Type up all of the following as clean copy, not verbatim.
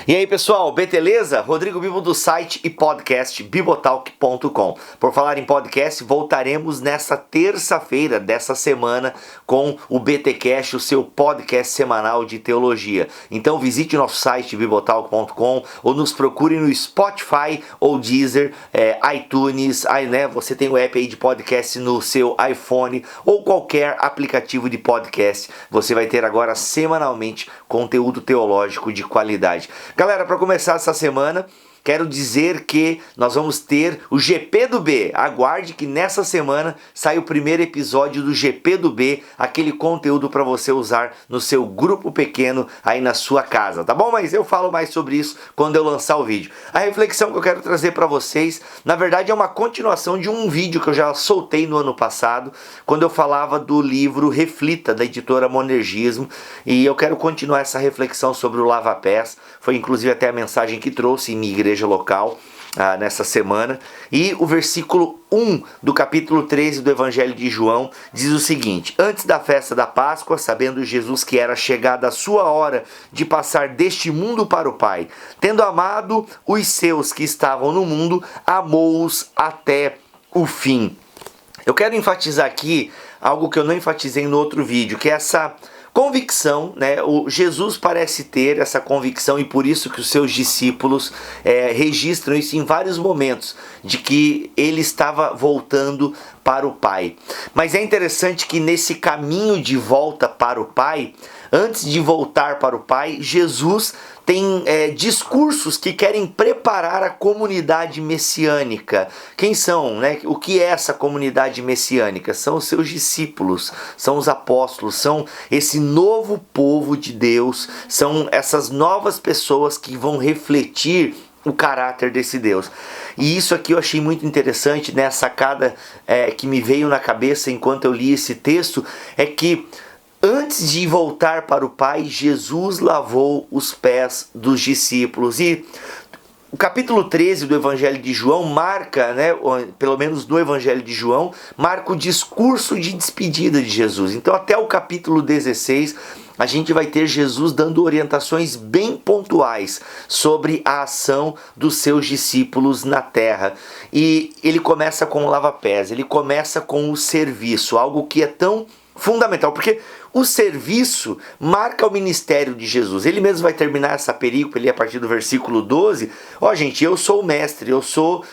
E aí pessoal, beleza? Rodrigo Bibo do site e podcast bibotalk.com. Por falar em podcast, voltaremos nessa terça-feira dessa semana com o BTcast, o seu podcast semanal de teologia. Então visite nosso site bibotalk.com ou nos procure no Spotify ou Deezer, iTunes, você tem o app aí de podcast no seu iPhone ou qualquer aplicativo de podcast. Você vai ter agora semanalmente conteúdo teológico de qualidade. Galera, para começar essa semana, quero dizer que nós vamos ter o GP do B. Aguarde que nessa semana sai o primeiro episódio do GP do B, aquele conteúdo para você usar no seu grupo pequeno aí na sua casa, tá bom? Mas eu falo mais sobre isso quando eu lançar o vídeo. A reflexão que eu quero trazer para vocês, na verdade é uma continuação de um vídeo que eu já soltei no ano passado, quando eu falava do livro Reflita, da editora Monergismo, e eu quero continuar essa reflexão sobre o lava-pés. Foi inclusive até a mensagem que trouxe em minha igreja local nessa semana. E o versículo 1 do capítulo 13 do Evangelho de João diz o seguinte: antes da festa da Páscoa, sabendo Jesus que era chegada a sua hora de passar deste mundo para o Pai, tendo amado os seus que estavam no mundo, amou-os até o fim. Eu quero enfatizar aqui algo que eu não enfatizei no outro vídeo, que é essa convicção, né? O Jesus parece ter essa convicção, e por isso que os seus discípulos registram isso em vários momentos, de que ele estava voltando para o Pai. Mas é interessante que nesse caminho de volta para o Pai, antes de voltar para o Pai, Jesus tem discursos que querem preparar a comunidade messiânica. Quem são, né? O que é essa comunidade messiânica? São os seus discípulos, são os apóstolos, são esse novo povo de Deus, são essas novas pessoas que vão refletir o caráter desse Deus. E isso aqui eu achei muito interessante, né? A sacada que me veio na cabeça enquanto eu li esse texto é que antes de voltar para o Pai, Jesus lavou os pés dos discípulos. E o capítulo 13 do Evangelho de João marca, né, pelo menos no Evangelho de João, marca o discurso de despedida de Jesus. Então até o capítulo 16 a gente vai ter Jesus dando orientações bem pontuais sobre a ação dos seus discípulos na terra. E ele começa com o lava-pés, ele começa com o serviço, algo que é tão fundamental, porque o serviço marca o ministério de Jesus. Ele mesmo vai terminar essa perícope ali a partir do versículo 12. Gente, eu sou o mestre, eu sou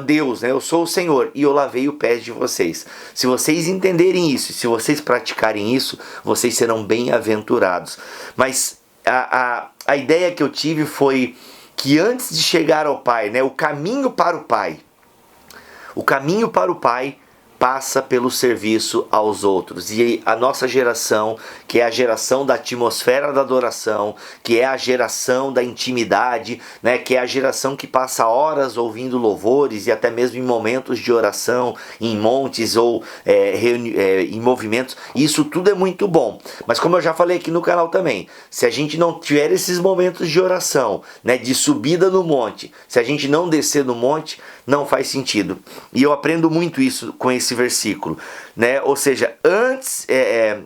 Deus, né? Eu sou o Senhor, e eu lavei os pés de vocês. Se vocês entenderem isso, se vocês praticarem isso, vocês serão bem-aventurados. Mas a ideia que eu tive foi que antes de chegar ao Pai, né, o caminho para o Pai passa pelo serviço aos outros. E a nossa geração, que é a geração da atmosfera da adoração, que é a geração da intimidade, né, que é a geração que passa horas ouvindo louvores e até mesmo em momentos de oração, em montes ou em movimentos, isso tudo é muito bom. Mas como eu já falei aqui no canal também, se a gente não tiver esses momentos de oração, né, de subida no monte, se a gente não descer no monte, não faz sentido. E eu aprendo muito isso com esse versículo, né? Ou seja, antes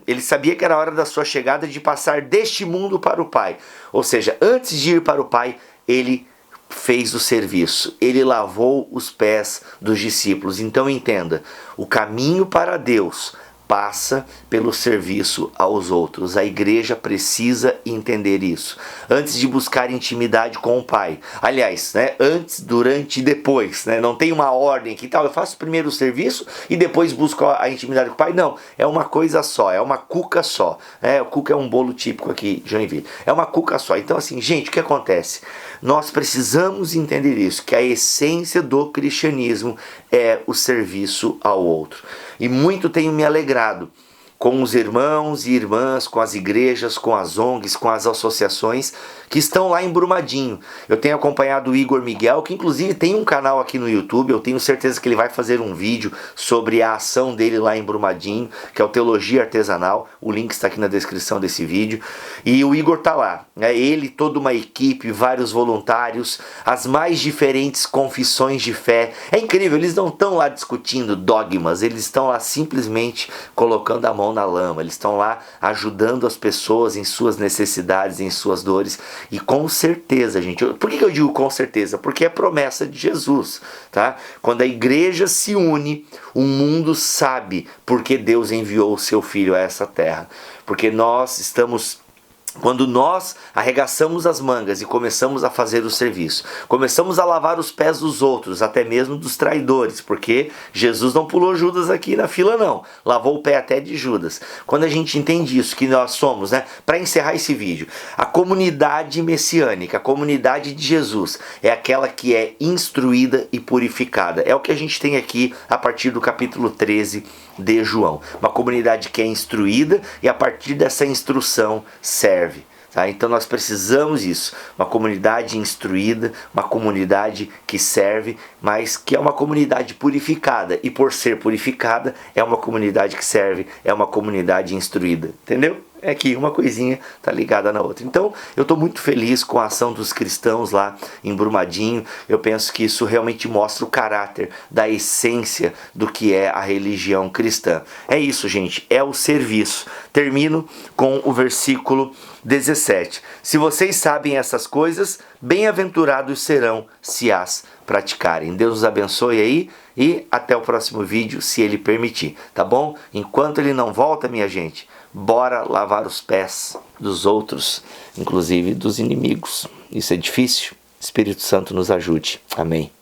ele sabia que era a hora da sua chegada, de passar deste mundo para o Pai. Ou seja, antes de ir para o Pai, ele fez o serviço, ele lavou os pés dos discípulos. Então entenda, o caminho para Deus passa pelo serviço aos outros. A igreja precisa entender isso. Antes de buscar intimidade com o Pai. Aliás, né, antes, durante e depois. Né, não tem uma ordem que tal, eu faço primeiro o serviço e depois busco a intimidade com o Pai. Não, é uma coisa só, é uma cuca só. O cuca é um bolo típico aqui de Joinville. É uma cuca só. Então assim, gente, o que acontece? Nós precisamos entender isso, que a essência do cristianismo é o serviço ao outro. E muito tenho me alegrado com os irmãos e irmãs, com as igrejas, com as ONGs, com as associações que estão lá em Brumadinho. Eu tenho acompanhado o Igor Miguel, que inclusive tem um canal aqui no YouTube. Eu tenho certeza que ele vai fazer um vídeo sobre a ação dele lá em Brumadinho, que é o Teologia Artesanal. O link está aqui na descrição desse vídeo. E o Igor tá lá, né? Ele, toda uma equipe, vários voluntários, as mais diferentes confissões de fé. É incrível, eles não estão lá discutindo dogmas, eles estão lá simplesmente colocando a mão mão na lama, eles estão lá ajudando as pessoas em suas necessidades, em suas dores. E com certeza, gente, por que eu digo com certeza? Porque é promessa de Jesus, tá? Quando a igreja se une, o mundo sabe porque Deus enviou o seu Filho a essa terra. Porque quando nós arregaçamos as mangas e começamos a fazer o serviço, começamos a lavar os pés dos outros, até mesmo dos traidores, porque Jesus não pulou Judas aqui na fila não, lavou o pé até de Judas. Quando a gente entende isso, que nós somos, para encerrar esse vídeo, a comunidade messiânica, a comunidade de Jesus, é aquela que é instruída e purificada. É o que a gente tem aqui a partir do capítulo 13 de João. Uma comunidade que é instruída e a partir dessa instrução serve. Tá? Então nós precisamos disso, uma comunidade instruída, uma comunidade que serve, mas que é uma comunidade purificada, e por ser purificada é uma comunidade que serve, é uma comunidade instruída, entendeu? É que uma coisinha tá ligada na outra. Então eu estou muito feliz com a ação dos cristãos lá em Brumadinho. Eu penso que isso realmente mostra o caráter da essência do que é a religião cristã. É isso, gente, é o serviço. Termino com o versículo 17. Se vocês sabem essas coisas, bem-aventurados serão se as praticarem. Deus os abençoe aí e até o próximo vídeo, se Ele permitir, tá bom? Enquanto Ele não volta, minha gente, bora lavar os pés dos outros, inclusive dos inimigos. Isso é difícil? Espírito Santo nos ajude. Amém.